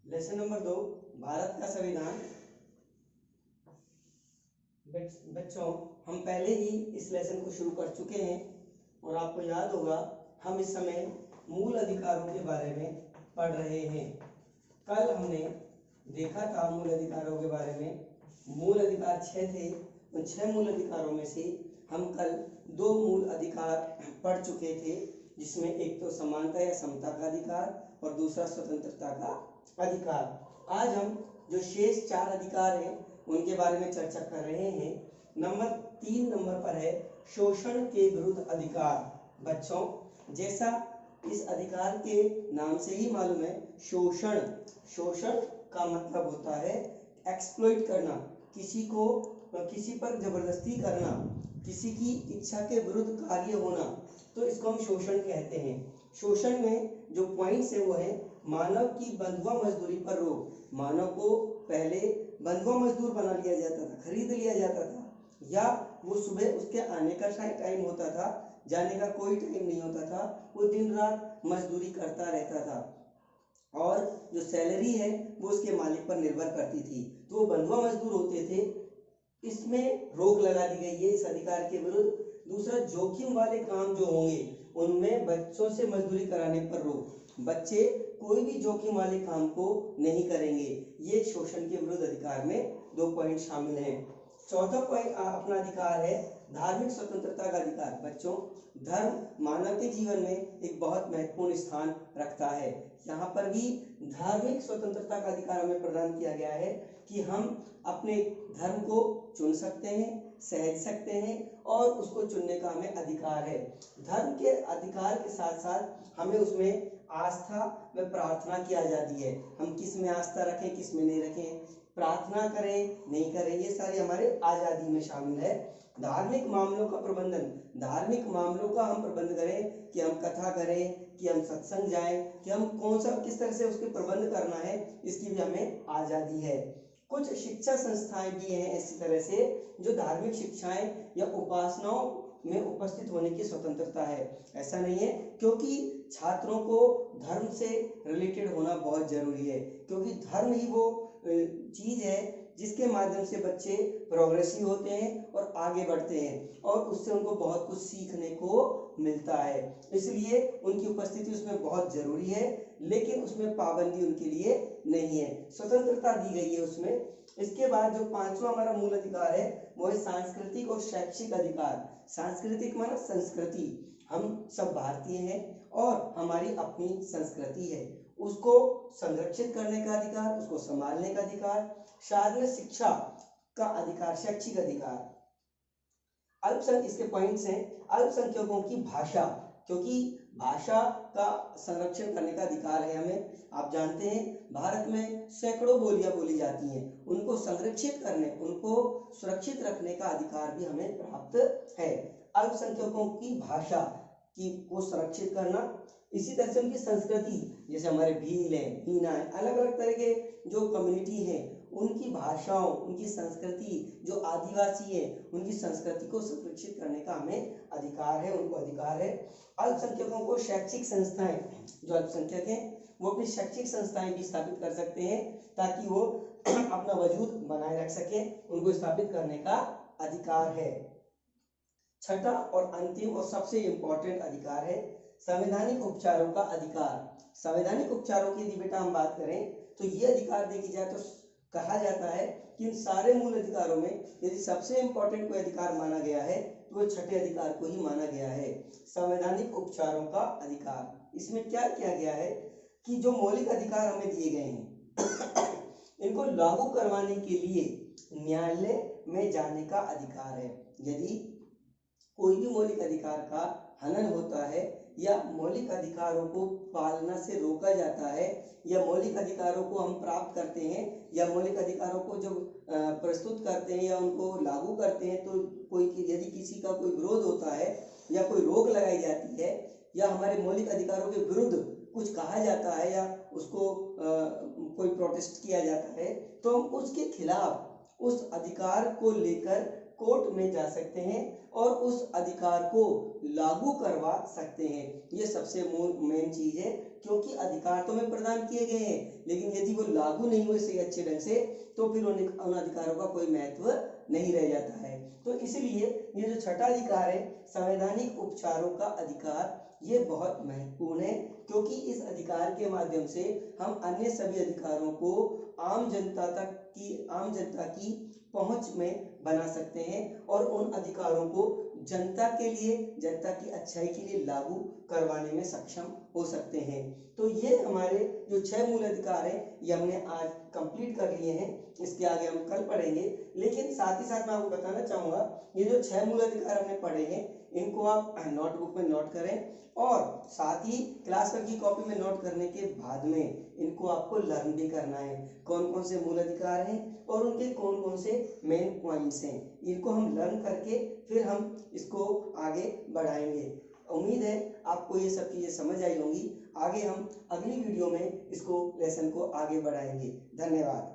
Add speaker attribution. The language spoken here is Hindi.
Speaker 1: लेसन नंबर 2, भारत का संविधान। बच्चों, हम पहले ही इस लेसन को शुरू कर चुके हैं और आपको याद होगा हम इस समय मूल अधिकारों के बारे में पढ़ रहे हैं। कल हमने देखा था मूल अधिकारों के बारे में। मूल अधिकार 6 थे। उन 6 मूल अधिकारों में से हम कल 2 मूल अधिकार पढ़ चुके थे, जिसमें एक तो समानता या समता का अधिकार और दूसरा स्वतंत्रता का अधिकार। आज हम जो शेष 4 अधिकार हैं उनके बारे में चर्चा कर रहे हैं। नंबर 3 नंबर पर है शोषण के विरुद्ध अधिकार। बच्चों, जैसा इस अधिकार के नाम से ही मालूम है, शोषण का मतलब होता है एक्सप्लॉइट करना, किसी पर जबरदस्ती करना, किसी की इच्छा के विरुद्ध कार्य होना, तो इसको हम शोषण कहते हैं। शोषण में जो पॉइंट्स है वो है मानव की बंधुआ मजदूरी पर रोक। मानव को पहले बंधुआ मजदूर बना लिया जाता था, खरीद लिया जाता था, या वो सुबह उसके आने का टाइम होता था, जाने का कोई टाइम नहीं होता था, वो दिन रात मजदूरी करता रहता था और जो सैलरी है वो उसके मालिक पर निर्भर करती थी, तो वो बंधुआ मजदूर होते थे। इसमें रोक लगा दी गई है इस अधिकार के विरुद्ध। दूसरा, जोखिम वाले काम जो होंगे उनमें बच्चों से मजदूरी कराने पर रोक। बच्चे कोई भी जोखिम वाले काम को नहीं करेंगे। ये शोषण के विरुद्ध अधिकार में 2 पॉइंट शामिल हैं। चौथा पॉइंट अपना अधिकार है धार्मिक स्वतंत्रता का अधिकार। बच्चों, धर्म मानव के जीवन में एक बहुत महत्वपूर्ण स्थान रखता है। यहाँ पर भी धार्मिक स्वतंत्रता का अधिकार हमें प्रदान किया गया है कि हम अपने धर्म को चुन सकते हैं, सहेज सकते हैं और उसको चुनने का हमें अधिकार है। धर्म के अधिकार के साथ साथ हमें उसमें आस्था व प्रार्थना की आज़ादी है। हम किस में आस्था रखें, किस में नहीं रखें, प्रार्थना करें नहीं करें, ये सारी हमारे आज़ादी में शामिल है। धार्मिक मामलों का प्रबंधन, धार्मिक मामलों का हम प्रबंध करें कि हम कथा करें, कि हम सत्संग जाएं, कि हम किस तरह से उसके प्रबंध करना है, इसकी भी हमें आज़ादी है। कुछ शिक्षा संस्थाएं भी हैं इसी तरह से जो धार्मिक शिक्षाएं या उपासनाओं में उपस्थित होने की स्वतंत्रता है। ऐसा नहीं है, क्योंकि छात्रों को धर्म से रिलेटेड होना बहुत जरूरी है, क्योंकि धर्म ही वो चीज है जिसके माध्यम से बच्चे प्रोग्रेसिव होते हैं और आगे बढ़ते हैं और उससे उनको बहुत कुछ सीखने को मिलता है। इसलिए उनकी उपस्थिति उसमें बहुत जरूरी है, लेकिन उसमें पाबंदी उनके लिए नहीं है, स्वतंत्रता दी गई है उसमें। इसके बाद जो 5वां हमारा मूल अधिकार है वो है सांस्कृतिक और शैक्षिक अधिकार। सांस्कृतिक माना संस्कृति, हम सब भारतीय हैं और हमारी अपनी संस्कृति है, उसको संरक्षित करने का अधिकार, उसको संभालने का अधिकार। शारीरिक में शिक्षा का अधिकार, शैक्षिक अधिकार। अल्पसंख्यक, इसके पॉइंट्स हैं अल्पसंख्यकों की भाषा, क्योंकि भाषा का संरक्षण करने का अधिकार है हमें। आप जानते हैं भारत में सैकड़ों बोलियां बोली जाती हैं, उनको संरक्षित करने, उनको सुरक्षित रखने का अधिकार भी हमें प्राप्त है। अल्पसंख्यकों की भाषा को संरक्षित करना, इसी तरह से उनकी संस्कृति, जैसे हमारे भील है, मीना है, अलग अलग तरह के जो कम्युनिटी हैं उनकी भाषाओं, उनकी संस्कृति, जो आदिवासी है उनकी संस्कृति को संरक्षित करने का हमें अधिकार है, उनको अधिकार है। अल्पसंख्यकों को शैक्षिक संस्थाएं, जो अल्पसंख्यक हैं वो अपनी शैक्षिक संस्थाएं भी स्थापित कर सकते हैं ताकि वो अपना वजूद बनाए रख सके, उनको स्थापित करने का अधिकार है। छठा और अंतिम और सबसे इंपॉर्टेंट अधिकार है संवैधानिक उपचारों का अधिकार। संवैधानिक उपचारों की यदि बेटा हम बात करें तो ये अधिकार देखी जाए तो कहा जाता है कि इन सारे मूल अधिकारों में यदि सबसे इंपॉर्टेंट कोई अधिकार माना गया है तो वो छठे अधिकार को ही माना गया है, संवैधानिक उपचारों का अधिकार। इसमें क्या किया गया है कि जो मौलिक अधिकार हमें दिए गए हैं इनको लागू करवाने के लिए न्यायालय में जाने का अधिकार है। यदि कोई भी मौलिक अधिकार का हनन होता है या मौलिक अधिकारों को पालना से रोका जाता है या मौलिक अधिकारों को हम प्राप्त करते हैं या मौलिक अधिकारों को जब प्रस्तुत करते हैं या उनको लागू करते हैं तो यदि किसी का कोई विरोध होता है या कोई रोक लगाई जाती है या हमारे मौलिक अधिकारों के विरुद्ध कुछ कहा जाता है या उसको कोई प्रोटेस्ट किया जाता है तो हम उसके खिलाफ उस अधिकार को लेकर कोर्ट में जा सकते हैं और उस अधिकार को लागू करवा सकते हैं। ये सबसे मेन चीज है क्योंकि अधिकार तो हमें प्रदान किए गए हैं, लेकिन यदि वो लागू नहीं हुए सही अच्छे ढंग से तो फिर उन अधिकारों का कोई महत्व नहीं रह जाता है। तो इसलिए ये जो छठा अधिकार है, संवैधानिक उपचारों का अधिकार, ये बहुत महत्वपूर्ण है, क्योंकि इस अधिकार के माध्यम से हम अन्य सभी अधिकारों को आम जनता की पहुंच में बना सकते हैं और उन अधिकारों को जनता के लिए, जनता की अच्छाई के लिए लागू करवाने में सक्षम हो सकते हैं। तो ये हमारे जो 6 मूल अधिकार हैं, ये हमने आज कंप्लीट कर लिए हैं। इसके आगे हम कल पढ़ेंगे, लेकिन साथ ही साथ मैं आपको बताना चाहूँगा, ये जो 6 मूल अधिकार हमने पढ़े हैं, इनको आप नोटबुक में नोट करें और साथ ही क्लास वर्क की कॉपी में नोट करने के बाद में इनको आपको लर्न भी करना है, कौन कौन से मूल अधिकार हैं और उनके कौन कौन से मेन पॉइंट्स हैं। इनको हम लर्न करके फिर हम इसको आगे बढ़ाएंगे। उम्मीद है आपको ये सब चीज़ें समझ आई होंगी। आगे हम अगली वीडियो में इसको लेसन को आगे बढ़ाएंगे। धन्यवाद।